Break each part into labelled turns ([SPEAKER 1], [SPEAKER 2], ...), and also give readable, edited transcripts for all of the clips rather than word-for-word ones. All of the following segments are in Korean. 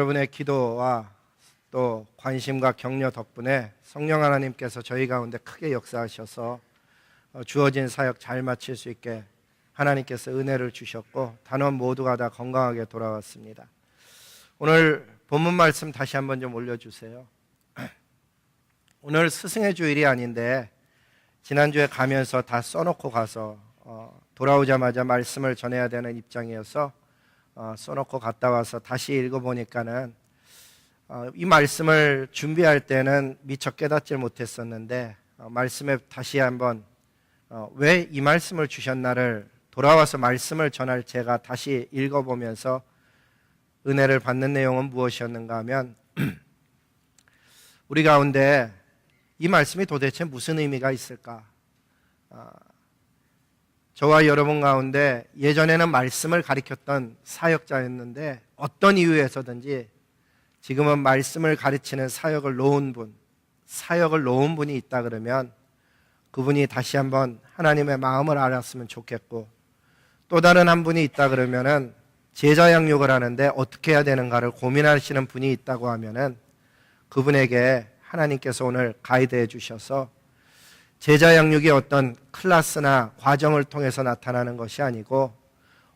[SPEAKER 1] 여러분의 기도와 또 관심과 격려 덕분에 성령 하나님께서 저희 가운데 크게 역사하셔서 주어진 사역 잘 마칠 수 있게 하나님께서 은혜를 주셨고 단원 모두가 다 건강하게 돌아왔습니다. 오늘 본문 말씀 다시 한번 좀 올려주세요. 오늘 스승의 주일이 아닌데 지난주에 가면서 다 써놓고 가서 돌아오자마자 말씀을 전해야 되는 입장이어서 써놓고 갔다 와서 다시 읽어보니까는 이 말씀을 준비할 때는 미처 깨닫질 못했었는데 말씀에 다시 한번 왜 이 말씀을 주셨나를 돌아와서 말씀을 전할 제가 다시 읽어보면서 은혜를 받는 내용은 무엇이었는가 하면 우리 가운데 이 말씀이 도대체 무슨 의미가 있을까? 저와 여러분 가운데 예전에는 말씀을 가르쳤던 사역자였는데 어떤 이유에서든지 지금은 말씀을 가르치는 사역을 놓은 분이 있다 그러면 그분이 다시 한번 하나님의 마음을 알았으면 좋겠고, 또 다른 한 분이 있다 그러면은 제자 양육을 하는데 어떻게 해야 되는가를 고민하시는 분이 있다고 하면은 그분에게 하나님께서 오늘 가이드해 주셔서 제자 양육이 어떤 클래스나 과정을 통해서 나타나는 것이 아니고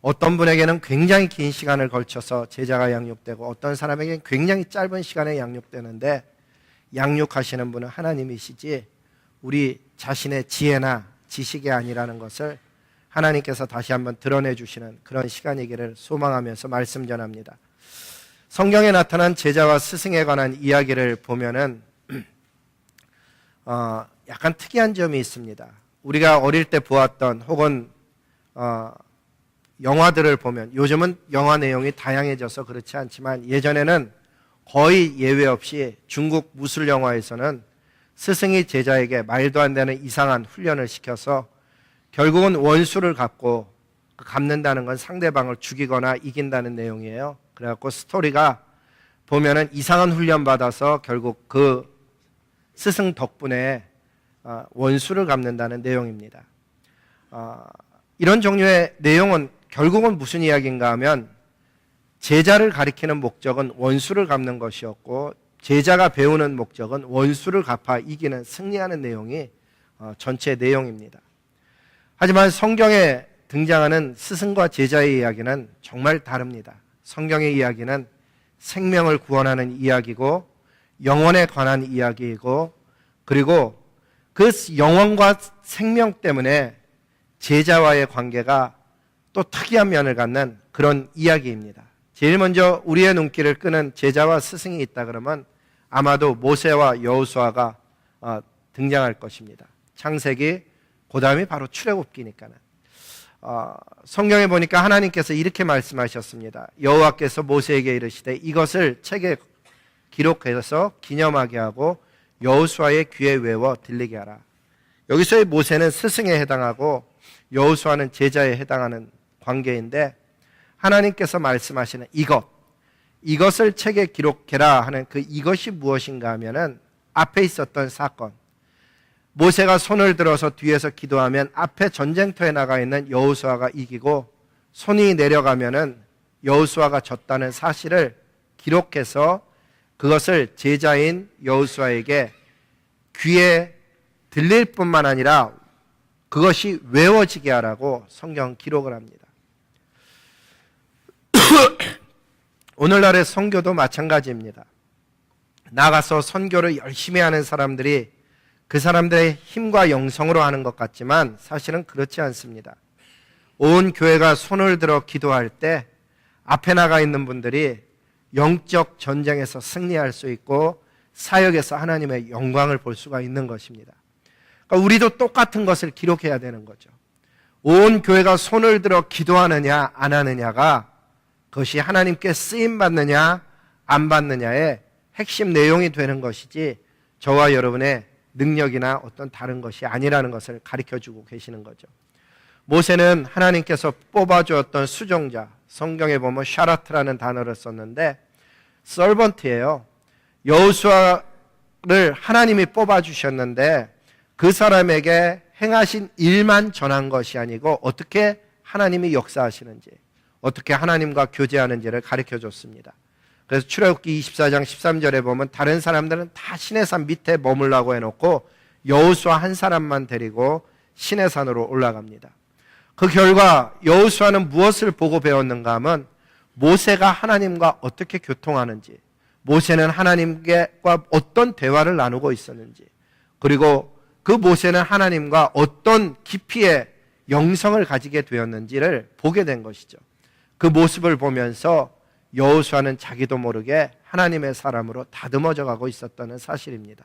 [SPEAKER 1] 어떤 분에게는 굉장히 긴 시간을 걸쳐서 제자가 양육되고 어떤 사람에게는 굉장히 짧은 시간에 양육되는데 양육하시는 분은 하나님이시지 우리 자신의 지혜나 지식이 아니라는 것을 하나님께서 다시 한번 드러내 주시는 그런 시간이기를 소망하면서 말씀 전합니다. 성경에 나타난 제자와 스승에 관한 이야기를 보면은 약간 특이한 점이 있습니다. 우리가 어릴 때 보았던 혹은 영화들을 보면, 요즘은 영화 내용이 다양해져서 그렇지 않지만 예전에는 거의 예외 없이 중국 무술 영화에서는 스승이 제자에게 말도 안 되는 이상한 훈련을 시켜서 결국은 원수를 갚는다는 건 상대방을 죽이거나 이긴다는 내용이에요. 그래갖고 스토리가 보면은 이상한 훈련 받아서 결국 그 스승 덕분에 원수를 갚는다는 내용입니다. 이런 종류의 내용은 결국은 무슨 이야기인가 하면 제자를 가리키는 목적은 원수를 갚는 것이었고 제자가 배우는 목적은 원수를 갚아 이기는 승리하는 내용이 전체 내용입니다. 하지만 성경에 등장하는 스승과 제자의 이야기는 정말 다릅니다. 성경의 이야기는 생명을 구원하는 이야기고 영혼에 관한 이야기이고, 그리고 그 영혼과 생명 때문에 제자와의 관계가 또 특이한 면을 갖는 그런 이야기입니다. 제일 먼저 우리의 눈길을 끄는 제자와 스승이 있다 그러면 아마도 모세와 여호수아가 등장할 것입니다. 창세기, 그 다음이 바로 출애굽기니까는. 성경에 보니까 하나님께서 이렇게 말씀하셨습니다. 여호와께서 모세에게 이르시되 이것을 책에 기록해서 기념하게 하고 여호수아의 귀에 외워 들리게 하라. 여기서의 모세는 스승에 해당하고 여호수아는 제자에 해당하는 관계인데 하나님께서 말씀하시는 이것을 책에 기록해라 하는 그 이것이 무엇인가 하면은 앞에 있었던 사건, 모세가 손을 들어서 뒤에서 기도하면 앞에 전쟁터에 나가 있는 여호수아가 이기고 손이 내려가면은 여호수아가 졌다는 사실을 기록해서 그것을 제자인 여호수아에게 귀에 들릴 뿐만 아니라 그것이 외워지게 하라고 성경 기록을 합니다. 오늘날의 선교도 마찬가지입니다. 나가서 선교를 열심히 하는 사람들이 그 사람들의 힘과 영성으로 하는 것 같지만 사실은 그렇지 않습니다. 온 교회가 손을 들어 기도할 때 앞에 나가 있는 분들이 영적 전쟁에서 승리할 수 있고 사역에서 하나님의 영광을 볼 수가 있는 것입니다. 그러니까 우리도 똑같은 것을 기록해야 되는 거죠. 온 교회가 손을 들어 기도하느냐 안 하느냐가 그것이 하나님께 쓰임 받느냐 안 받느냐의 핵심 내용이 되는 것이지 저와 여러분의 능력이나 어떤 다른 것이 아니라는 것을 가르쳐주고 계시는 거죠. 모세는 하나님께서 뽑아주었던 수종자, 성경에 보면 샤라트라는 단어를 썼는데 서번트예요. 여호수아를 하나님이 뽑아주셨는데 그 사람에게 행하신 일만 전한 것이 아니고 어떻게 하나님이 역사하시는지, 어떻게 하나님과 교제하는지를 가르쳐줬습니다. 그래서 출애굽기 24장 13절에 보면 다른 사람들은 다 시내산 밑에 머물라고 해놓고 여호수아 한 사람만 데리고 시내산으로 올라갑니다. 그 결과 여호수아는 무엇을 보고 배웠는가 하면 모세가 하나님과 어떻게 교통하는지, 모세는 하나님과 어떤 대화를 나누고 있었는지, 그리고 그 모세는 하나님과 어떤 깊이의 영성을 가지게 되었는지를 보게 된 것이죠. 그 모습을 보면서 여호수아는 자기도 모르게 하나님의 사람으로 다듬어져 가고 있었다는 사실입니다.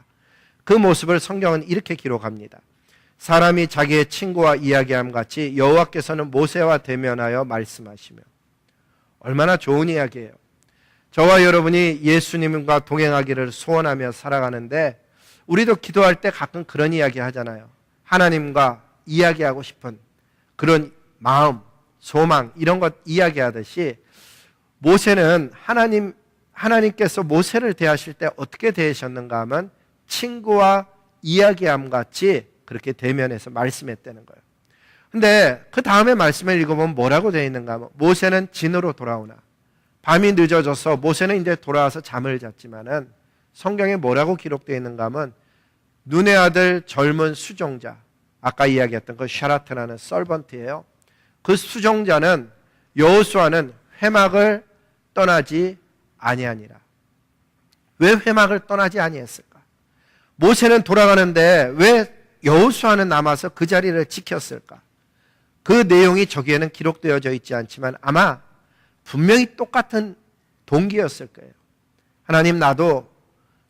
[SPEAKER 1] 그 모습을 성경은 이렇게 기록합니다. 사람이 자기의 친구와 이야기함 같이 여호와께서는 모세와 대면하여 말씀하시며. 얼마나 좋은 이야기예요. 저와 여러분이 예수님과 동행하기를 소원하며 살아가는데 우리도 기도할 때 가끔 그런 이야기 하잖아요. 하나님과 이야기하고 싶은 그런 마음, 소망 이런 것 이야기하듯이 모세는 하나님께서 모세를 대하실 때 어떻게 대하셨는가 하면 친구와 이야기함 같이 그렇게 대면해서 말씀했다는 거예요. 근데 그 다음에 말씀을 읽어보면 뭐라고 되어 있는가 하면 모세는 진으로 돌아오나. 밤이 늦어져서 모세는 이제 돌아와서 잠을 잤지만은 성경에 뭐라고 기록되어 있는가 하면 눈의 아들 젊은 수종자, 아까 이야기했던 그 샤라트라는 서번트예요. 그 수종자는 여호수아는 회막을 떠나지 아니하니라. 왜 회막을 떠나지 아니했을까? 모세는 돌아가는데 왜 여호수아는 남아서 그 자리를 지켰을까? 그 내용이 저기에는 기록되어져 있지 않지만 아마 분명히 똑같은 동기였을 거예요. 하나님, 나도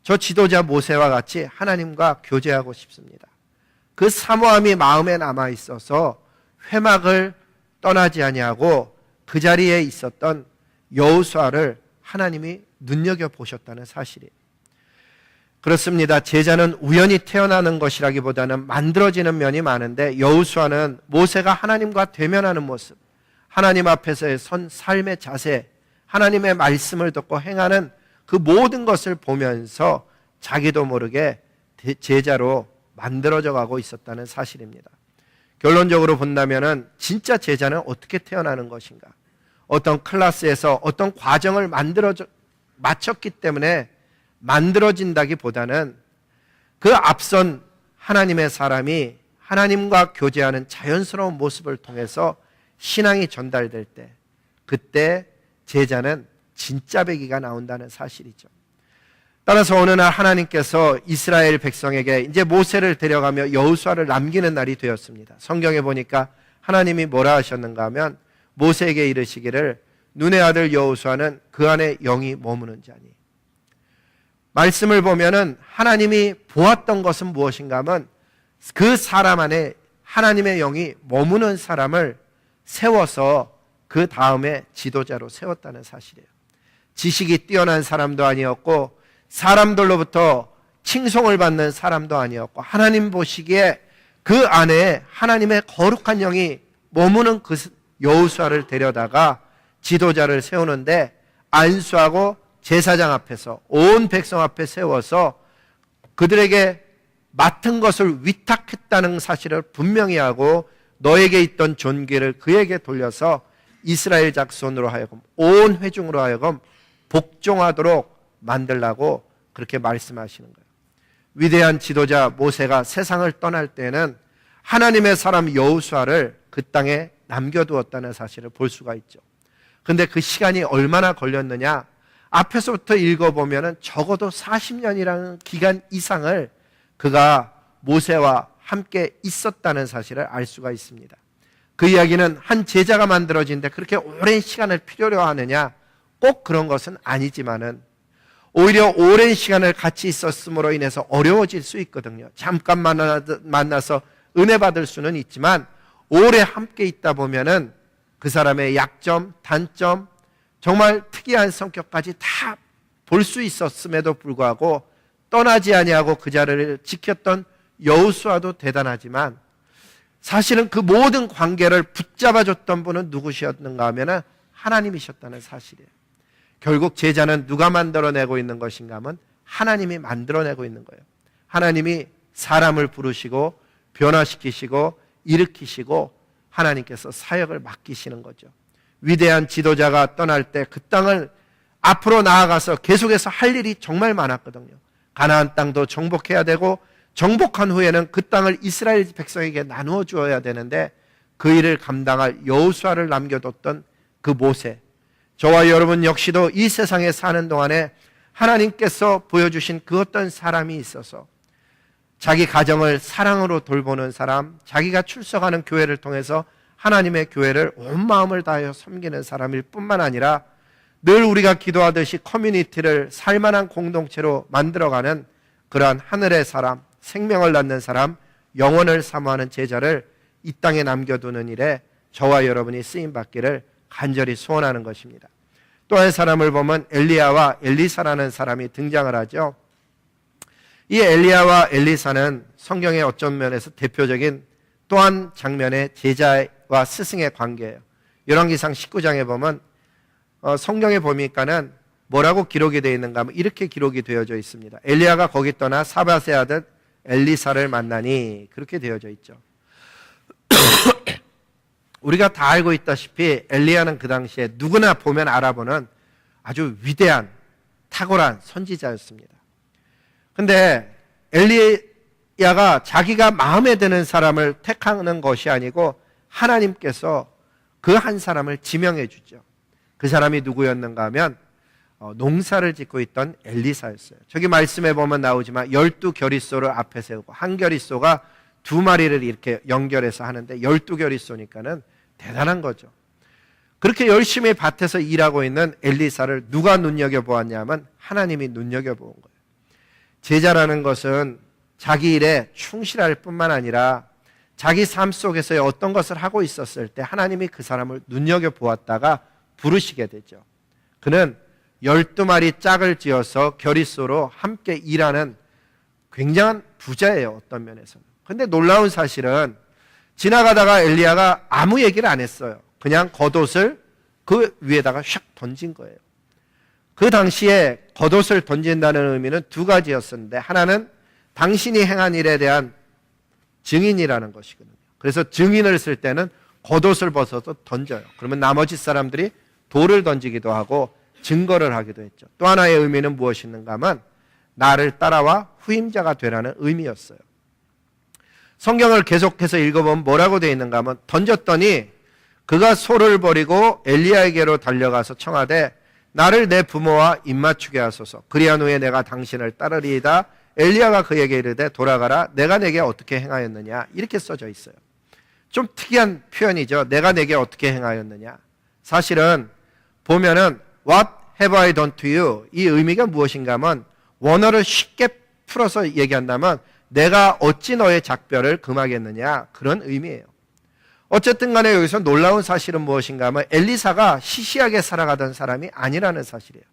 [SPEAKER 1] 저 지도자 모세와 같이 하나님과 교제하고 싶습니다. 그 사모함이 마음에 남아 있어서 회막을 떠나지 아니하고 그 자리에 있었던 여호수아를 하나님이 눈여겨보셨다는 사실이에요. 그렇습니다. 제자는 우연히 태어나는 것이라기보다는 만들어지는 면이 많은데 여호수아는 모세가 하나님과 대면하는 모습, 하나님 앞에서의 선 삶의 자세, 하나님의 말씀을 듣고 행하는 그 모든 것을 보면서 자기도 모르게 제자로 만들어져 가고 있었다는 사실입니다. 결론적으로 본다면 진짜 제자는 어떻게 태어나는 것인가? 어떤 클래스에서 어떤 과정을 마쳤기 때문에 만들어진다기보다는 그 앞선 하나님의 사람이 하나님과 교제하는 자연스러운 모습을 통해서 신앙이 전달될 때 그때 제자는 진짜 배기가 나온다는 사실이죠. 따라서 어느 날 하나님께서 이스라엘 백성에게 이제 모세를 데려가며 여호수아를 남기는 날이 되었습니다. 성경에 보니까 하나님이 뭐라 하셨는가 하면 모세에게 이르시기를 눈의 아들 여호수아는 그 안에 영이 머무는 자니. 말씀을 보면은 하나님이 보았던 것은 무엇인가 하면 그 사람 안에 하나님의 영이 머무는 사람을 세워서 그 다음에 지도자로 세웠다는 사실이에요. 지식이 뛰어난 사람도 아니었고 사람들로부터 칭송을 받는 사람도 아니었고 하나님 보시기에 그 안에 하나님의 거룩한 영이 머무는 그 여호수아를 데려다가 지도자를 세우는데 안수하고 제사장 앞에서 온 백성 앞에 세워서 그들에게 맡은 것을 위탁했다는 사실을 분명히 하고 너에게 있던 존귀를 그에게 돌려서 이스라엘 자손으로 하여금 온 회중으로 하여금 복종하도록 만들라고 그렇게 말씀하시는 거예요. 위대한 지도자 모세가 세상을 떠날 때는 하나님의 사람 여호수아를 그 땅에 남겨두었다는 사실을 볼 수가 있죠. 그런데 그 시간이 얼마나 걸렸느냐? 앞에서부터 읽어보면 적어도 40년이라는 기간 이상을 그가 모세와 함께 있었다는 사실을 알 수가 있습니다. 그 이야기는 한 제자가 만들어지는데 그렇게 오랜 시간을 필요로 하느냐? 꼭 그런 것은 아니지만은 오히려 오랜 시간을 같이 있었음으로 인해서 어려워질 수 있거든요. 잠깐 만나서 은혜 받을 수는 있지만 오래 함께 있다 보면은 그 사람의 약점, 단점, 정말 특이한 성격까지 다 볼 수 있었음에도 불구하고 떠나지 아니하고 그 자리를 지켰던 여호수아도 대단하지만 사실은 그 모든 관계를 붙잡아줬던 분은 누구셨는가 하면 하나님이셨다는 사실이에요. 결국 제자는 누가 만들어내고 있는 것인가 하면 하나님이 만들어내고 있는 거예요. 하나님이 사람을 부르시고 변화시키시고 일으키시고 하나님께서 사역을 맡기시는 거죠. 위대한 지도자가 떠날 때 그 땅을 앞으로 나아가서 계속해서 할 일이 정말 많았거든요. 가나안 땅도 정복해야 되고 정복한 후에는 그 땅을 이스라엘 백성에게 나누어 주어야 되는데 그 일을 감당할 여호수아를 남겨뒀던 그 모세, 저와 여러분 역시도 이 세상에 사는 동안에 하나님께서 보여주신 그 어떤 사람이 있어서 자기 가정을 사랑으로 돌보는 사람, 자기가 출석하는 교회를 통해서 하나님의 교회를 온 마음을 다하여 섬기는 사람일 뿐만 아니라 늘 우리가 기도하듯이 커뮤니티를 살만한 공동체로 만들어가는 그러한 하늘의 사람, 생명을 낳는 사람, 영혼을 사모하는 제자를 이 땅에 남겨두는 일에 저와 여러분이 쓰임받기를 간절히 소원하는 것입니다. 또 한 사람을 보면 엘리야와 엘리사라는 사람이 등장을 하죠. 이 엘리야와 엘리사는 성경의 어떤 면에서 대표적인 또한 장면의 제자와 스승의 관계예요. 열왕기상 19장에 보면 성경에 보니까는 뭐라고 기록이 되어 있는가 하면 이렇게 기록이 되어져 있습니다. 엘리야가 거기 떠나 사밧의 아들 엘리사를 만나니, 그렇게 되어져 있죠. 우리가 다 알고 있다시피 엘리야는 그 당시에 누구나 보면 알아보는 아주 위대한 탁월한 선지자였습니다. 근데 엘리야가 자기가 마음에 드는 사람을 택하는 것이 아니고 하나님께서 그 한 사람을 지명해 주죠. 그 사람이 누구였는가 하면 농사를 짓고 있던 엘리사였어요. 저기 말씀에 보면 나오지만 12겨릿소를 앞에 세우고 한 겨릿소가 2마리를 이렇게 연결해서 하는데 12겨릿소니까는 대단한 거죠. 그렇게 열심히 밭에서 일하고 있는 엘리사를 누가 눈여겨보았냐면 하나님이 눈여겨본 거예요. 제자라는 것은 자기 일에 충실할 뿐만 아니라 자기 삶 속에서의 어떤 것을 하고 있었을 때 하나님이 그 사람을 눈여겨보았다가 부르시게 되죠. 그는 12마리 짝을 지어서 겨릿소로 함께 일하는 굉장한 부자예요, 어떤 면에서는. 근데 놀라운 사실은 지나가다가 엘리야가 아무 얘기를 안 했어요. 그냥 겉옷을 그 위에다가 샥 던진 거예요. 그 당시에 겉옷을 던진다는 의미는 2가지였었는데 하나는 당신이 행한 일에 대한 증인이라는 것이거든요. 그래서 증인을 쓸 때는 겉옷을 벗어서 던져요. 그러면 나머지 사람들이 돌을 던지기도 하고 증거를 하기도 했죠. 또 하나의 의미는 무엇인가 하면 나를 따라와 후임자가 되라는 의미였어요. 성경을 계속해서 읽어보면 뭐라고 되어 있는가 하면 던졌더니 그가 소를 버리고 엘리야에게로 달려가서 청하되 나를 내 부모와 입맞추게 하소서. 그리한 후에 내가 당신을 따르리이다. 엘리야가 그에게 이르되 돌아가라. 내가 내게 어떻게 행하였느냐. 이렇게 써져 있어요. 좀 특이한 표현이죠. 내가 내게 어떻게 행하였느냐. 사실은 보면은 What have I done to you? 이 의미가 무엇인가 하면 원어를 쉽게 풀어서 얘기한다면 내가 어찌 너의 작별을 금하겠느냐, 그런 의미예요. 어쨌든 간에 여기서 놀라운 사실은 무엇인가 하면 엘리사가 시시하게 살아가던 사람이 아니라는 사실이에요.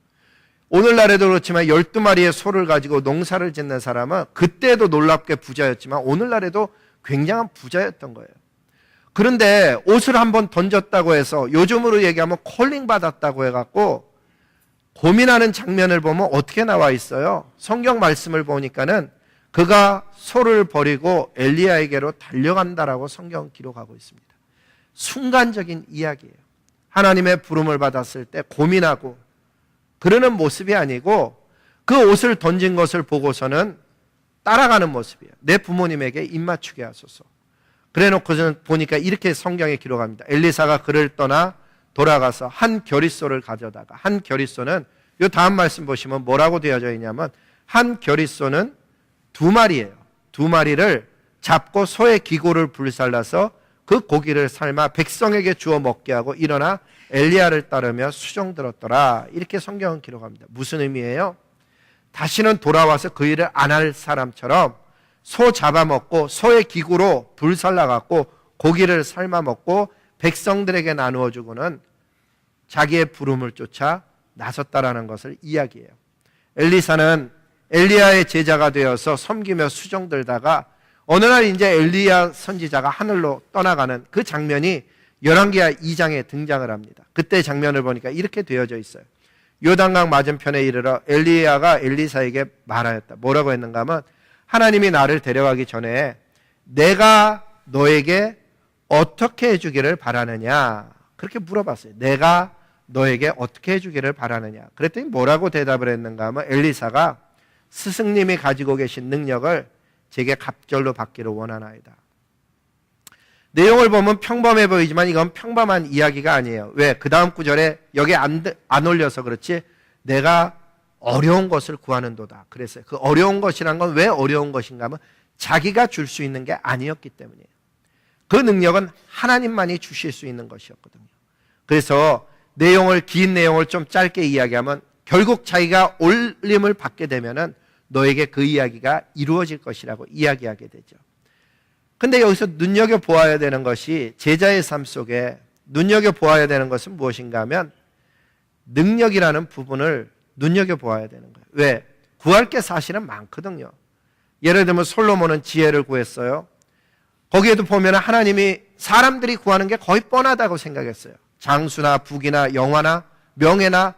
[SPEAKER 1] 오늘날에도 그렇지만 12마리의 소를 가지고 농사를 짓는 사람은 그때도 놀랍게 부자였지만 오늘날에도 굉장한 부자였던 거예요. 그런데 옷을 한번 던졌다고 해서 요즘으로 얘기하면 콜링 받았다고 해갖고 고민하는 장면을 보면 어떻게 나와 있어요? 성경 말씀을 보니까는 그가 소를 버리고 엘리야에게로 달려간다라고 성경 기록하고 있습니다. 순간적인 이야기예요. 하나님의 부름을 받았을 때 고민하고 그러는 모습이 아니고 그 옷을 던진 것을 보고서는 따라가는 모습이에요. 내 부모님에게 입맞추게 하소서. 그래 놓고서는 보니까 이렇게 성경에 기록합니다. 엘리사가 그를 떠나 돌아가서 한 겨릿소를 가져다가, 한 겨릿소는 이 다음 말씀 보시면 뭐라고 되어져 있냐면 한 겨릿소는 2마리예요. 2마리를 잡고 소의 기고를 불살라서 그 고기를 삶아 백성에게 주어 먹게 하고 일어나 엘리야를 따르며 수종 들었더라. 이렇게 성경은 기록합니다. 무슨 의미예요? 다시는 돌아와서 그 일을 안 할 사람처럼 소 잡아먹고 소의 기구로 불살라갖고 고기를 삶아 먹고 백성들에게 나누어 주고는 자기의 부름을 쫓아 나섰다라는 것을 이야기해요. 엘리사는 엘리야의 제자가 되어서 섬기며 수종 들다가 어느 날 이제 엘리야 선지자가 하늘로 떠나가는 그 장면이 열왕기하 2장에 등장을 합니다. 그때 장면을 보니까 이렇게 되어져 있어요. 요단강 맞은편에 이르러 엘리야가 엘리사에게 말하였다. 뭐라고 했는가 하면 하나님이 나를 데려가기 전에 내가 너에게 어떻게 해주기를 바라느냐, 그렇게 물어봤어요. 내가 너에게 어떻게 해주기를 바라느냐. 그랬더니 뭐라고 대답을 했는가 하면 엘리사가 스승님이 가지고 계신 능력을 제게 갑절로 받기를 원하나이다. 내용을 보면 평범해 보이지만 이건 평범한 이야기가 아니에요. 왜? 그 다음 구절에 여기 안 올려서 그렇지 내가 어려운 것을 구하는도다. 그랬어요. 그 어려운 것이란 건 왜 어려운 것인가 하면 자기가 줄 수 있는 게 아니었기 때문이에요. 그 능력은 하나님만이 주실 수 있는 것이었거든요. 그래서 긴 내용을 좀 짧게 이야기하면 결국 자기가 올림을 받게 되면은 너에게 그 이야기가 이루어질 것이라고 이야기하게 되죠. 근데 여기서 눈여겨보아야 되는 것이 제자의 삶 속에 눈여겨보아야 되는 것은 무엇인가 하면 능력이라는 부분을 눈여겨보아야 되는 거예요. 왜? 구할 게 사실은 많거든요. 예를 들면 솔로몬은 지혜를 구했어요. 거기에도 보면 하나님이 사람들이 구하는 게 거의 뻔하다고 생각했어요. 장수나 북이나 영화나 명예나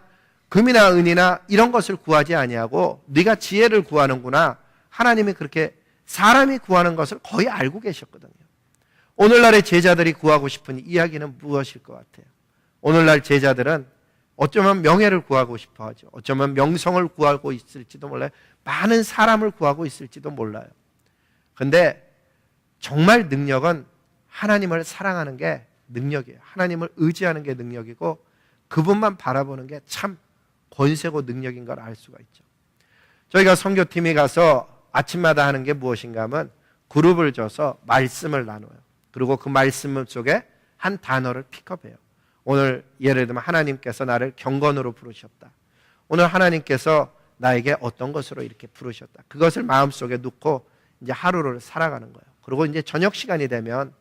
[SPEAKER 1] 금이나 은이나 이런 것을 구하지 아니하고 네가 지혜를 구하는구나. 하나님이 그렇게 사람이 구하는 것을 거의 알고 계셨거든요. 오늘날의 제자들이 구하고 싶은 이야기는 무엇일 것 같아요? 오늘날 제자들은 어쩌면 명예를 구하고 싶어 하죠. 어쩌면 명성을 구하고 있을지도 몰라요. 많은 사람을 구하고 있을지도 몰라요. 근데 정말 능력은 하나님을 사랑하는 게 능력이에요. 하나님을 의지하는 게 능력이고 그분만 바라보는 게 참 권세고 능력인 걸 알 수가 있죠. 저희가 선교팀이 가서 아침마다 하는 게 무엇인가 하면 그룹을 져서 말씀을 나눠요. 그리고 그 말씀 속에 한 단어를 픽업해요. 오늘 예를 들면 하나님께서 나를 경건으로 부르셨다. 오늘 하나님께서 나에게 어떤 것으로 이렇게 부르셨다. 그것을 마음속에 놓고 이제 하루를 살아가는 거예요. 그리고 이제 저녁 시간이 되면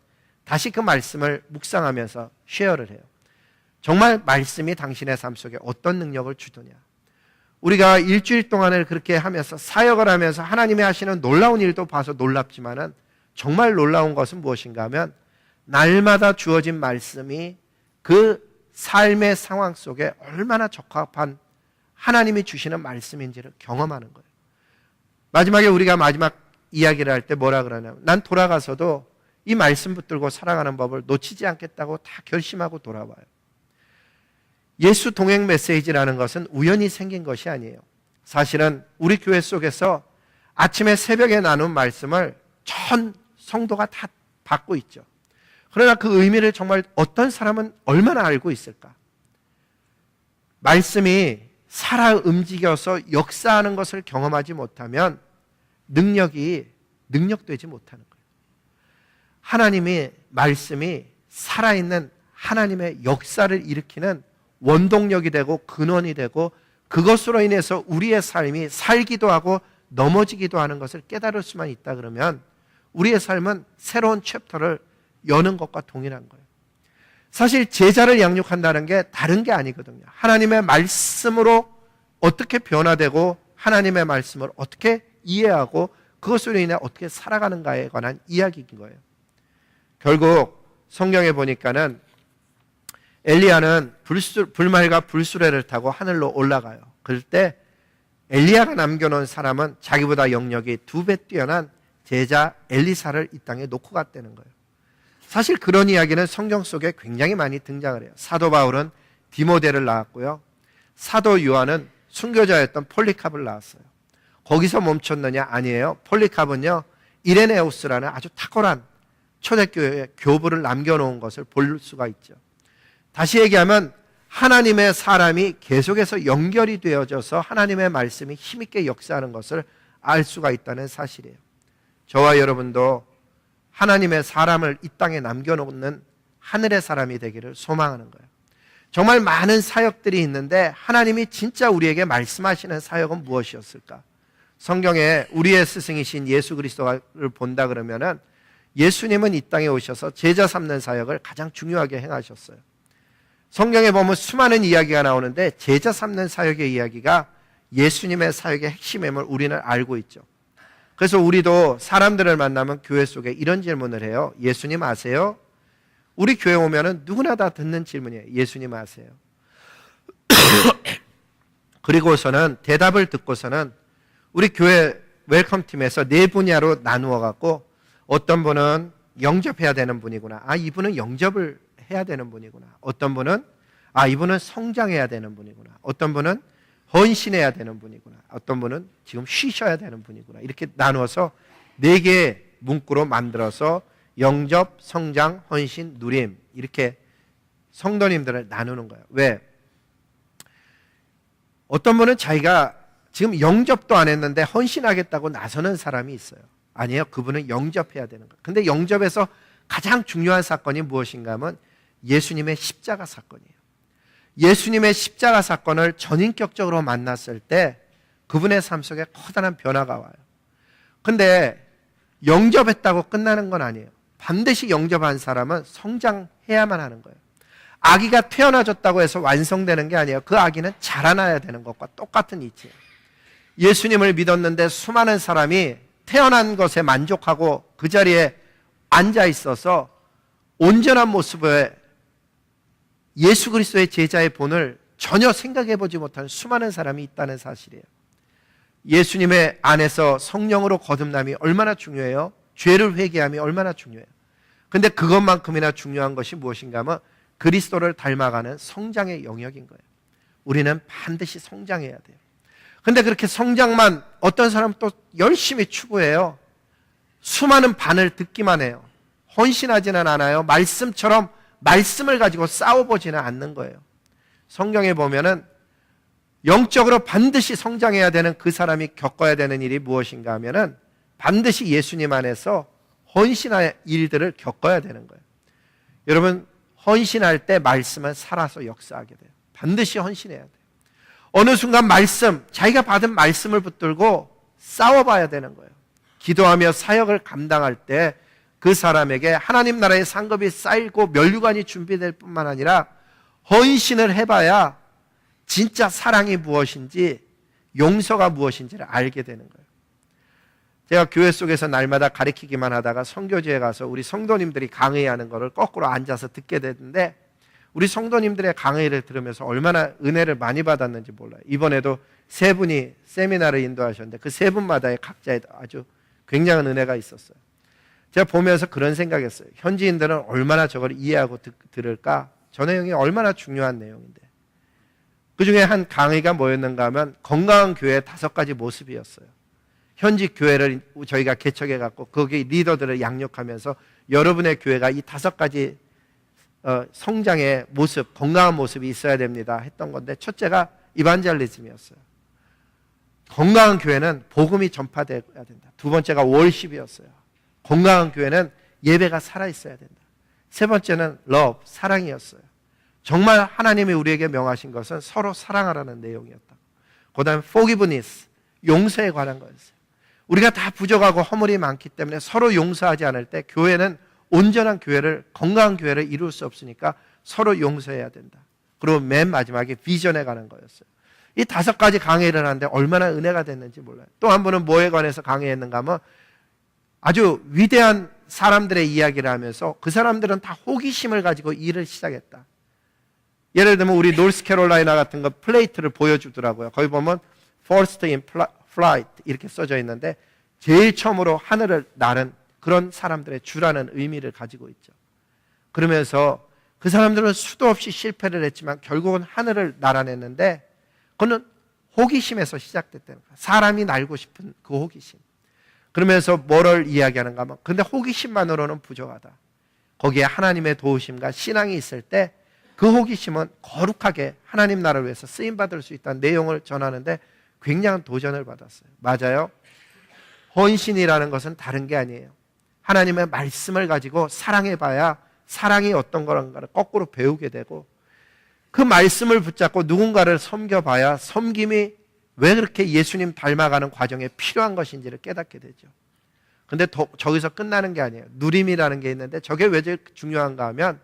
[SPEAKER 1] 다시 그 말씀을 묵상하면서 쉐어를 해요. 정말 말씀이 당신의 삶 속에 어떤 능력을 주더냐. 우리가 일주일 동안을 그렇게 하면서 사역을 하면서 하나님이 하시는 놀라운 일도 봐서 놀랍지만은 정말 놀라운 것은 무엇인가 하면 날마다 주어진 말씀이 그 삶의 상황 속에 얼마나 적합한 하나님이 주시는 말씀인지를 경험하는 거예요. 마지막에 우리가 마지막 이야기를 할 때 뭐라 그러냐면 난 돌아가서도 이 말씀 붙들고 살아가는 법을 놓치지 않겠다고 다 결심하고 돌아와요. 예수 동행 메시지라는 것은 우연히 생긴 것이 아니에요. 사실은 우리 교회 속에서 아침에 새벽에 나눈 말씀을 전 성도가 다 받고 있죠. 그러나 그 의미를 정말 어떤 사람은 얼마나 알고 있을까? 말씀이 살아 움직여서 역사하는 것을 경험하지 못하면 능력되지 못하는 거예요. 하나님의 말씀이 살아있는 하나님의 역사를 일으키는 원동력이 되고 근원이 되고 그것으로 인해서 우리의 삶이 살기도 하고 넘어지기도 하는 것을 깨달을 수만 있다 그러면 우리의 삶은 새로운 챕터를 여는 것과 동일한 거예요. 사실 제자를 양육한다는 게 다른 게 아니거든요. 하나님의 말씀으로 어떻게 변화되고 하나님의 말씀을 어떻게 이해하고 그것으로 인해 어떻게 살아가는가에 관한 이야기인 거예요. 결국 성경에 보니까는 엘리야는 불말과 불수레를 타고 하늘로 올라가요. 그럴 때 엘리야가 남겨놓은 사람은 자기보다 영역이 2배 뛰어난 제자 엘리사를 이 땅에 놓고 갔다는 거예요. 사실 그런 이야기는 성경 속에 굉장히 많이 등장을 해요. 사도 바울은 디모데를 낳았고요. 사도 요한은 순교자였던 폴리캅을 낳았어요. 거기서 멈췄느냐? 아니에요. 폴리캅은요, 이레네우스라는 아주 탁월한 초대교회에 교부를 남겨놓은 것을 볼 수가 있죠. 다시 얘기하면 하나님의 사람이 계속해서 연결이 되어져서 하나님의 말씀이 힘있게 역사하는 것을 알 수가 있다는 사실이에요. 저와 여러분도 하나님의 사람을 이 땅에 남겨놓는 하늘의 사람이 되기를 소망하는 거예요. 정말 많은 사역들이 있는데 하나님이 진짜 우리에게 말씀하시는 사역은 무엇이었을까? 성경에 우리의 스승이신 예수 그리스도를 본다 그러면은 예수님은 이 땅에 오셔서 제자 삼는 사역을 가장 중요하게 행하셨어요. 성경에 보면 수많은 이야기가 나오는데 제자 삼는 사역의 이야기가 예수님의 사역의 핵심임을 우리는 알고 있죠. 그래서 우리도 사람들을 만나면 교회 속에 이런 질문을 해요. 예수님 아세요? 우리 교회 오면은 누구나 다 듣는 질문이에요. 예수님 아세요? 그리고서는 대답을 듣고서는 우리 교회 웰컴팀에서 4분야로 나누어 갖고 어떤 분은 영접해야 되는 분이구나. 이분은 영접을 해야 되는 분이구나. 어떤 분은 아, 이분은 성장해야 되는 분이구나. 어떤 분은 헌신해야 되는 분이구나. 어떤 분은 지금 쉬셔야 되는 분이구나. 이렇게 나누어서 4개의 문구로 만들어서 영접, 성장, 헌신, 누림 이렇게 성도님들을 나누는 거예요. 왜? 어떤 분은 자기가 지금 영접도 안 했는데 헌신하겠다고 나서는 사람이 있어요. 아니에요. 그분은 영접해야 되는 거예요. 근데 영접에서 가장 중요한 사건이 무엇인가 하면 예수님의 십자가 사건이에요. 예수님의 십자가 사건을 전인격적으로 만났을 때 그분의 삶 속에 커다란 변화가 와요. 근데 영접했다고 끝나는 건 아니에요. 반드시 영접한 사람은 성장해야만 하는 거예요. 아기가 태어나졌다고 해서 완성되는 게 아니에요. 그 아기는 자라나야 되는 것과 똑같은 이치예요. 예수님을 믿었는데 수많은 사람이 태어난 것에 만족하고 그 자리에 앉아 있어서 온전한 모습의 예수 그리스도의 제자의 본을 전혀 생각해 보지 못한 수많은 사람이 있다는 사실이에요. 예수님의 안에서 성령으로 거듭남이 얼마나 중요해요? 죄를 회개함이 얼마나 중요해요? 근데 그것만큼이나 중요한 것이 무엇인가 하면 그리스도를 닮아가는 성장의 영역인 거예요. 우리는 반드시 성장해야 돼요. 근데 그렇게 성장만 어떤 사람은 또 열심히 추구해요. 수많은 반을 듣기만 해요. 헌신하지는 않아요. 말씀처럼 말씀을 가지고 싸워보지는 않는 거예요. 성경에 보면은 영적으로 반드시 성장해야 되는 그 사람이 겪어야 되는 일이 무엇인가 하면은 반드시 예수님 안에서 헌신할 일들을 겪어야 되는 거예요. 여러분, 헌신할 때 말씀은 살아서 역사하게 돼요. 반드시 헌신해야 돼요. 어느 순간 자기가 받은 말씀을 붙들고 싸워봐야 되는 거예요. 기도하며 사역을 감당할 때 그 사람에게 하나님 나라의 상급이 쌓이고 면류관이 준비될 뿐만 아니라 헌신을 해봐야 진짜 사랑이 무엇인지 용서가 무엇인지를 알게 되는 거예요. 제가 교회 속에서 날마다 가르치기만 하다가 선교지에 가서 우리 성도님들이 강의하는 거를 거꾸로 앉아서 듣게 되는데 우리 성도님들의 강의를 들으면서 얼마나 은혜를 많이 받았는지 몰라요. 이번에도 3분이 세미나를 인도하셨는데 그 3분마다의 각자의 아주 굉장한 은혜가 있었어요. 제가 보면서 그런 생각했어요. 현지인들은 얼마나 저걸 이해하고 들을까? 저 내용이 얼마나 중요한 내용인데. 그 중에 한 강의가 뭐였는가 하면 건강한 교회의 5가지 모습이었어요. 현지 교회를 저희가 개척해갖고 거기 리더들을 양육하면서 여러분의 교회가 이 5가지 성장의 모습, 건강한 모습이 있어야 됩니다 했던 건데 첫째가 이반젤리즘이었어요. 건강한 교회는 복음이 전파되어야 된다. 2번째가 월십이었어요. 건강한 교회는 예배가 살아있어야 된다. 3번째는 love, 사랑이었어요. 정말 하나님이 우리에게 명하신 것은 서로 사랑하라는 내용이었다. 그 다음에 forgiveness, 용서에 관한 거였어요. 우리가 다 부족하고 허물이 많기 때문에 서로 용서하지 않을 때 교회는 온전한 교회를, 건강한 교회를 이룰 수 없으니까 서로 용서해야 된다. 그리고 맨 마지막에 비전에 관한 거였어요. 이 5가지 강의를 하는데 얼마나 은혜가 됐는지 몰라요. 또 한 분은 뭐에 관해서 강의했는가 하면 아주 위대한 사람들의 이야기를 하면서 그 사람들은 다 호기심을 가지고 일을 시작했다. 예를 들면 우리 노스캐롤라이나 같은 거 플레이트를 보여주더라고요. 거기 보면 First in Flight 이렇게 써져 있는데 제일 처음으로 하늘을 나른 그런 사람들의 주라는 의미를 가지고 있죠. 그러면서 그 사람들은 수도 없이 실패를 했지만 결국은 하늘을 날아냈는데 그거는 호기심에서 시작됐다는 거예요. 사람이 날고 싶은 그 호기심. 그러면서 뭐를 이야기하는가 하면 근데 호기심만으로는 부족하다. 거기에 하나님의 도우심과 신앙이 있을 때 그 호기심은 거룩하게 하나님 나라를 위해서 쓰임받을 수 있다는 내용을 전하는데 굉장한 도전을 받았어요. 맞아요. 헌신이라는 것은 다른 게 아니에요. 하나님의 말씀을 가지고 사랑해봐야 사랑이 어떤 거란가를 거꾸로 배우게 되고 그 말씀을 붙잡고 누군가를 섬겨봐야 섬김이 왜 그렇게 예수님 닮아가는 과정에 필요한 것인지를 깨닫게 되죠. 근데 저기서 끝나는 게 아니에요. 누림이라는 게 있는데 저게 왜 제일 중요한가 하면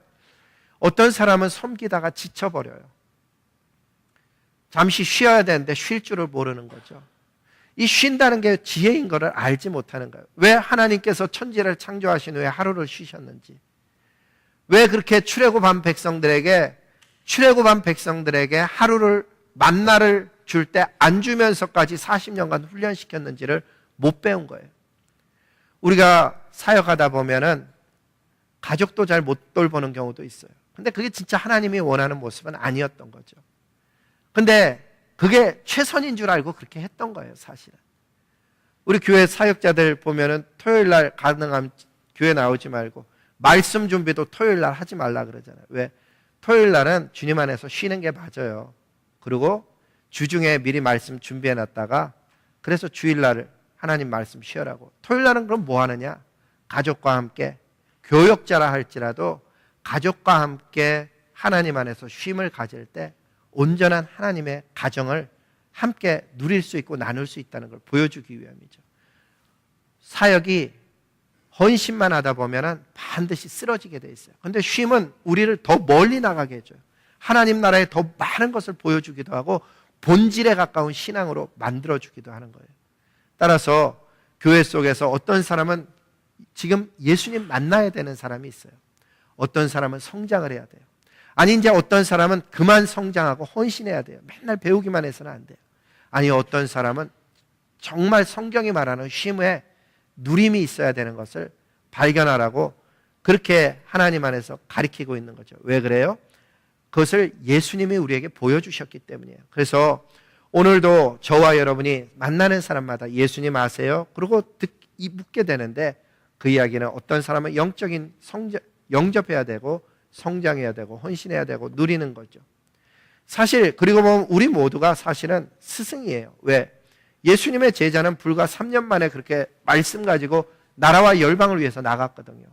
[SPEAKER 1] 어떤 사람은 섬기다가 지쳐버려요. 잠시 쉬어야 되는데 쉴 줄을 모르는 거죠. 이 쉰다는 게 지혜인 것을 알지 못하는 거예요. 왜 하나님께서 천지를 창조하신 후에 하루를 쉬셨는지, 왜 그렇게 출애굽한 백성들에게 하루를 만나를 줄 때 안 주면서까지 40년간 훈련시켰는지를 못 배운 거예요. 우리가 사역하다 보면은 가족도 잘 못 돌보는 경우도 있어요. 근데 그게 진짜 하나님이 원하는 모습은 아니었던 거죠. 근데 그게 최선인 줄 알고 그렇게 했던 거예요, 사실은. 우리 교회 사역자들 보면은 토요일 날 가능하면 교회 나오지 말고 말씀 준비도 토요일 날 하지 말라 그러잖아요. 왜? 토요일 날은 주님 안에서 쉬는 게 맞아요. 그리고 주중에 미리 말씀 준비해 놨다가 그래서 주일 날을 하나님 말씀 쉬어라고. 토요일 날은 그럼 뭐 하느냐? 가족과 함께 교역자라 할지라도 가족과 함께 하나님 안에서 쉼을 가질 때 온전한 하나님의 가정을 함께 누릴 수 있고 나눌 수 있다는 걸 보여주기 위함이죠. 사역이 헌신만 하다 보면 반드시 쓰러지게 돼 있어요. 그런데 쉼은 우리를 더 멀리 나가게 해줘요. 하나님 나라에 더 많은 것을 보여주기도 하고 본질에 가까운 신앙으로 만들어주기도 하는 거예요. 따라서 교회 속에서 어떤 사람은 지금 예수님 만나야 되는 사람이 있어요. 어떤 사람은 성장을 해야 돼요. 아니 이제 어떤 사람은 그만 성장하고 헌신해야 돼요. 맨날 배우기만 해서는 안 돼요. 아니 어떤 사람은 정말 성경이 말하는 쉼에 누림이 있어야 되는 것을 발견하라고 그렇게 하나님 안에서 가리키고 있는 거죠. 왜 그래요? 그것을 예수님이 우리에게 보여주셨기 때문이에요. 그래서 오늘도 저와 여러분이 만나는 사람마다 예수님 아세요? 그리고 묻게 되는데 그 이야기는 어떤 사람은 영적인 영접해야 되고 성장해야 되고 헌신해야 되고 누리는 거죠. 사실 그리고 보면 우리 모두가 사실은 스승이에요. 왜? 예수님의 제자는 불과 3년 만에 그렇게 말씀 가지고 나라와 열방을 위해서 나갔거든요.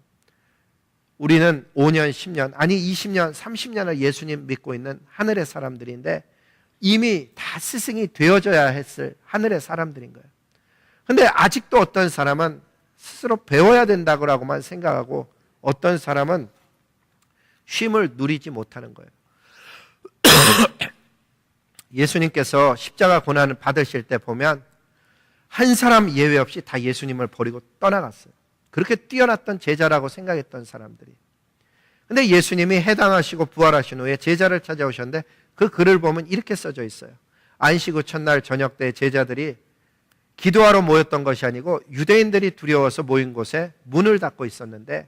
[SPEAKER 1] 우리는 5년, 10년, 아니 20년, 30년을 예수님 믿고 있는 하늘의 사람들인데 이미 다 스승이 되어져야 했을 하늘의 사람들인 거예요. 근데 아직도 어떤 사람은 스스로 배워야 된다고만 생각하고 어떤 사람은 쉼을 누리지 못하는 거예요. 예수님께서 십자가 고난을 받으실 때 보면 한 사람 예외 없이 다 예수님을 버리고 떠나갔어요. 그렇게 뛰어났던 제자라고 생각했던 사람들이. 근데 예수님이 해당하시고 부활하신 후에 제자를 찾아오셨는데 그 글을 보면 이렇게 써져 있어요. 안식 후 첫날 저녁 때 제자들이 기도하러 모였던 것이 아니고 유대인들이 두려워서 모인 곳에 문을 닫고 있었는데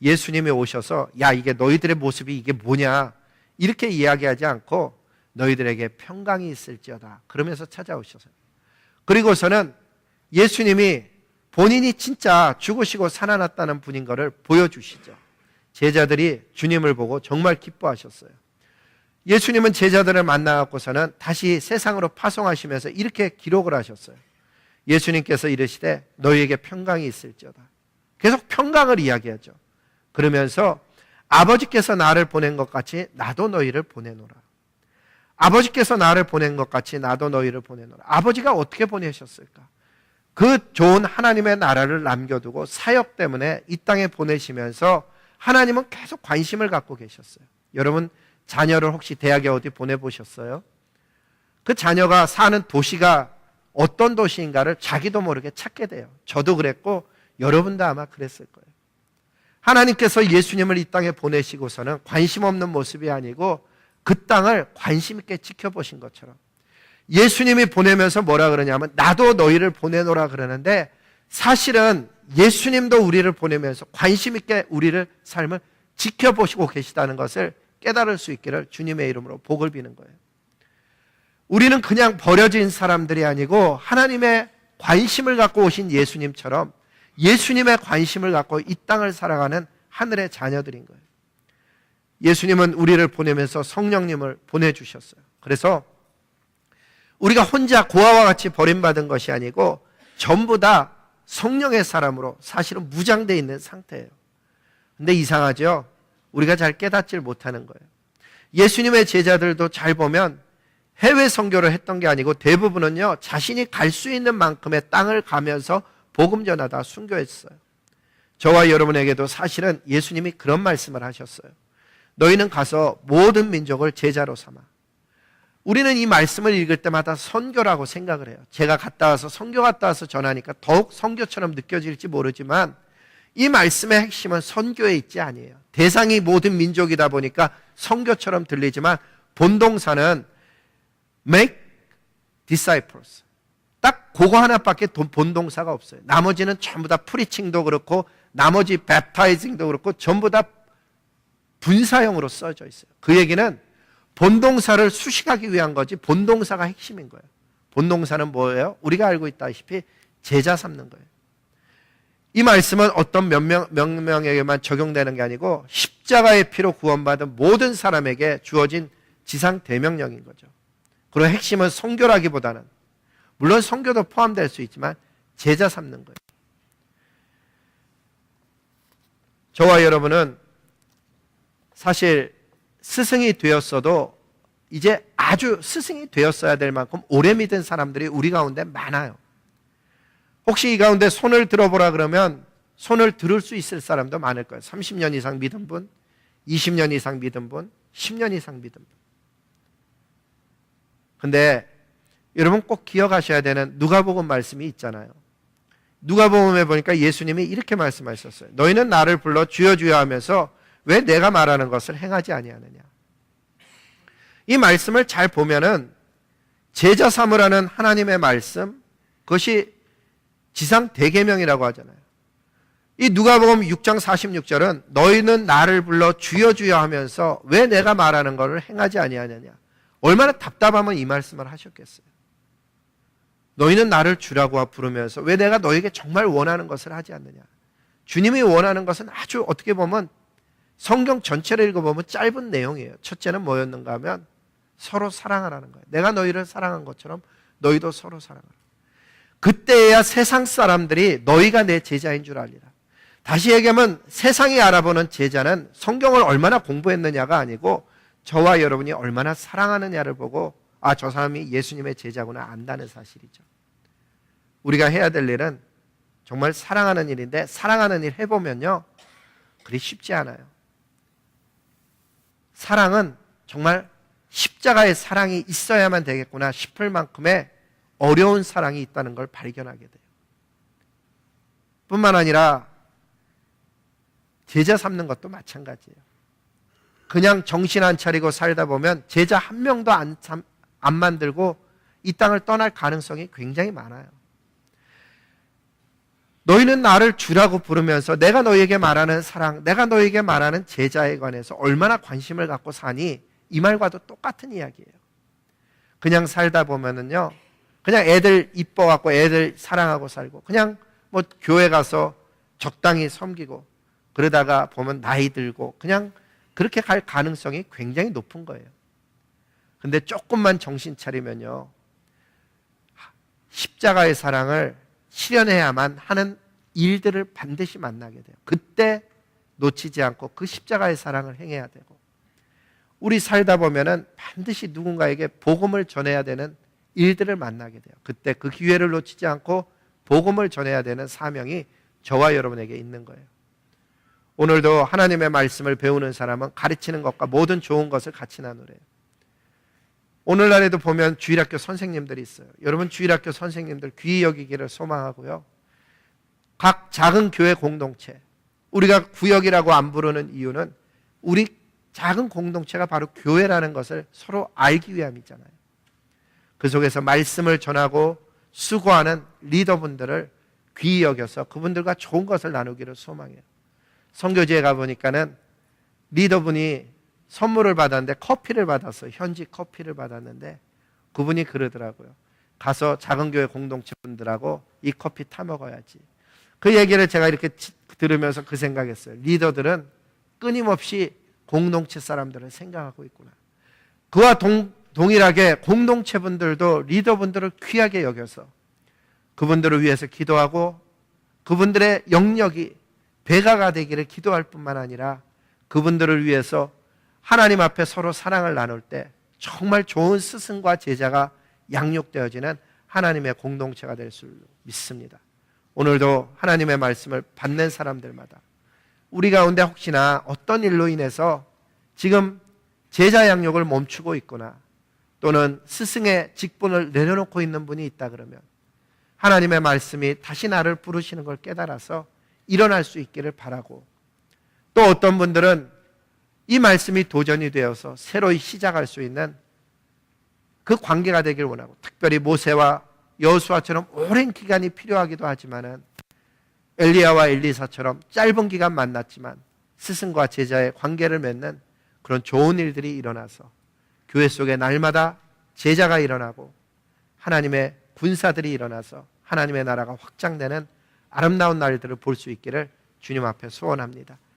[SPEAKER 1] 예수님이 오셔서 야 이게 너희들의 모습이 이게 뭐냐 이렇게 이야기하지 않고 너희들에게 평강이 있을지어다 그러면서 찾아오셨어요. 그리고서는 예수님이 본인이 진짜 죽으시고 살아났다는 분인 것을 보여주시죠. 제자들이 주님을 보고 정말 기뻐하셨어요. 예수님은 제자들을 만나갖고서는 다시 세상으로 파송하시면서 이렇게 기록을 하셨어요. 예수님께서 이르시되 너희에게 평강이 있을지어다. 계속 평강을 이야기하죠. 그러면서 아버지께서 나를 보낸 것 같이 나도 너희를 보내노라. 아버지께서 나를 보낸 것 같이 나도 너희를 보내노라. 아버지가 어떻게 보내셨을까? 그 좋은 하나님의 나라를 남겨두고 사역 때문에 이 땅에 보내시면서 하나님은 계속 관심을 갖고 계셨어요. 여러분 자녀를 혹시 대학에 어디 보내보셨어요? 그 자녀가 사는 도시가 어떤 도시인가를 자기도 모르게 찾게 돼요. 저도 그랬고 여러분도 아마 그랬을 거예요. 하나님께서 예수님을 이 땅에 보내시고서는 관심 없는 모습이 아니고 그 땅을 관심 있게 지켜보신 것처럼 예수님이 보내면서 뭐라 그러냐면 나도 너희를 보내노라 그러는데 사실은 예수님도 우리를 보내면서 관심 있게 우리를 삶을 지켜보시고 계시다는 것을 깨달을 수 있기를 주님의 이름으로 복을 비는 거예요. 우리는 그냥 버려진 사람들이 아니고 하나님의 관심을 갖고 오신 예수님처럼 예수님의 관심을 갖고 이 땅을 살아가는 하늘의 자녀들인 거예요. 예수님은 우리를 보내면서 성령님을 보내주셨어요. 그래서 우리가 혼자 고아와 같이 버림받은 것이 아니고 전부 다 성령의 사람으로 사실은 무장되어 있는 상태예요. 근데 이상하죠? 우리가 잘 깨닫질 못하는 거예요. 예수님의 제자들도 잘 보면 해외 선교를 했던 게 아니고 대부분은요 자신이 갈 수 있는 만큼의 땅을 가면서 복음 전하다 순교했어요. 저와 여러분에게도 사실은 예수님이 그런 말씀을 하셨어요. 너희는 가서 모든 민족을 제자로 삼아. 우리는 이 말씀을 읽을 때마다 선교라고 생각을 해요. 제가 갔다 와서 선교 갔다 와서 전하니까 더욱 선교처럼 느껴질지 모르지만 이 말씀의 핵심은 선교에 있지 아니에요. 대상이 모든 민족이다 보니까 선교처럼 들리지만 본동사는 make disciples. 딱 그거 하나밖에 본동사가 없어요. 나머지는 전부 다 프리칭도 그렇고 나머지 baptizing도 그렇고 전부 다 분사형으로 써져 있어요. 그 얘기는 본동사를 수식하기 위한 거지 본동사가 핵심인 거예요. 본동사는 뭐예요? 우리가 알고 있다시피 제자 삼는 거예요. 이 말씀은 어떤 몇 명에게만 적용되는 게 아니고 십자가의 피로 구원받은 모든 사람에게 주어진 지상 대명령인 거죠. 그리고 핵심은 선교라기보다는 물론 선교도 포함될 수 있지만 제자 삼는 거예요. 저와 여러분은 사실 스승이 되었어도 이제 아주 스승이 되었어야 될 만큼 오래 믿은 사람들이 우리 가운데 많아요. 혹시 이 가운데 손을 들어보라 그러면 손을 들을 수 있을 사람도 많을 거예요. 30년 이상 믿은 분, 20년 이상 믿은 분, 10년 이상 믿은 분. 근데 여러분 꼭 기억하셔야 되는 누가복음 말씀이 있잖아요. 누가복음에 보니까 예수님이 이렇게 말씀하셨어요. 너희는 나를 불러 주여 주여 하면서 왜 내가 말하는 것을 행하지 아니하느냐. 이 말씀을 잘 보면은 제자 삼으라는 하나님의 말씀, 그것이 지상 대계명이라고 하잖아요. 이 누가복음 6장 46절은 너희는 나를 불러 주여 주여 하면서 왜 내가 말하는 것을 행하지 아니하느냐. 얼마나 답답하면 이 말씀을 하셨겠어요. 너희는 나를 주라고 부르면서 왜 내가 너에게 정말 원하는 것을 하지 않느냐. 주님이 원하는 것은 아주 어떻게 보면 성경 전체를 읽어보면 짧은 내용이에요. 첫째는 뭐였는가 하면 서로 사랑하라는 거예요. 내가 너희를 사랑한 것처럼 너희도 서로 사랑하라. 그때야 세상 사람들이 너희가 내 제자인 줄 알리라. 다시 얘기하면 세상이 알아보는 제자는 성경을 얼마나 공부했느냐가 아니고 저와 여러분이 얼마나 사랑하느냐를 보고 아, 저 사람이 예수님의 제자구나 안다는 사실이죠. 우리가 해야 될 일은 정말 사랑하는 일인데 사랑하는 일 해보면요 그리 쉽지 않아요. 사랑은 정말 십자가의 사랑이 있어야만 되겠구나 싶을 만큼의 어려운 사랑이 있다는 걸 발견하게 돼요. 뿐만 아니라 제자 삼는 것도 마찬가지예요. 그냥 정신 안 차리고 살다 보면 제자 한 명도 안 만들고 이 땅을 떠날 가능성이 굉장히 많아요. 너희는 나를 주라고 부르면서 내가 너희에게 말하는 사랑, 내가 너희에게 말하는 제자에 관해서 얼마나 관심을 갖고 사니? 이 말과도 똑같은 이야기예요. 그냥 살다 보면은요, 그냥 애들 이뻐갖고 애들 사랑하고 살고, 그냥 뭐 교회 가서 적당히 섬기고, 그러다가 보면 나이 들고, 그냥 그렇게 갈 가능성이 굉장히 높은 거예요. 근데 조금만 정신 차리면요, 십자가의 사랑을 실현해야만 하는 일들을 반드시 만나게 돼요. 그때 놓치지 않고 그 십자가의 사랑을 행해야 되고, 우리 살다 보면은 반드시 누군가에게 복음을 전해야 되는 일들을 만나게 돼요. 그때 그 기회를 놓치지 않고 복음을 전해야 되는 사명이 저와 여러분에게 있는 거예요. 오늘도 하나님의 말씀을 배우는 사람은 가르치는 것과 모든 좋은 것을 같이 나누래요. 오늘날에도 보면 주일학교 선생님들이 있어요. 여러분 주일학교 선생님들 귀히 여기기를 소망하고요. 각 작은 교회 공동체, 우리가 구역이라고 안 부르는 이유는 우리 작은 공동체가 바로 교회라는 것을 서로 알기 위함이잖아요. 그 속에서 말씀을 전하고 수고하는 리더분들을 귀히 여겨서 그분들과 좋은 것을 나누기를 소망해요. 선교지에 가보니까는 리더분이 선물을 받았는데 커피를 받았어요. 현지 커피를 받았는데 그분이 그러더라고요. 가서 작은 교회 공동체 분들하고 이 커피 타 먹어야지. 그 얘기를 제가 이렇게 들으면서 그 생각했어요. 리더들은 끊임없이 공동체 사람들을 생각하고 있구나. 그와 동일하게 공동체 분들도 리더분들을 귀하게 여겨서 그분들을 위해서 기도하고 그분들의 영역이 배가가 되기를 기도할 뿐만 아니라 그분들을 위해서 하나님 앞에 서로 사랑을 나눌 때 정말 좋은 스승과 제자가 양육되어지는 하나님의 공동체가 될 줄 믿습니다. 오늘도 하나님의 말씀을 받는 사람들마다 우리 가운데 혹시나 어떤 일로 인해서 지금 제자 양육을 멈추고 있거나 또는 스승의 직분을 내려놓고 있는 분이 있다 그러면 하나님의 말씀이 다시 나를 부르시는 걸 깨달아서 일어날 수 있기를 바라고, 또 어떤 분들은 이 말씀이 도전이 되어서 새로이 시작할 수 있는 그 관계가 되길 원하고, 특별히 모세와 여호수아처럼 오랜 기간이 필요하기도 하지만은 엘리야와 엘리사처럼 짧은 기간 만났지만 스승과 제자의 관계를 맺는 그런 좋은 일들이 일어나서 교회 속에 날마다 제자가 일어나고 하나님의 군사들이 일어나서 하나님의 나라가 확장되는 아름다운 날들을 볼 수 있기를 주님 앞에 소원합니다.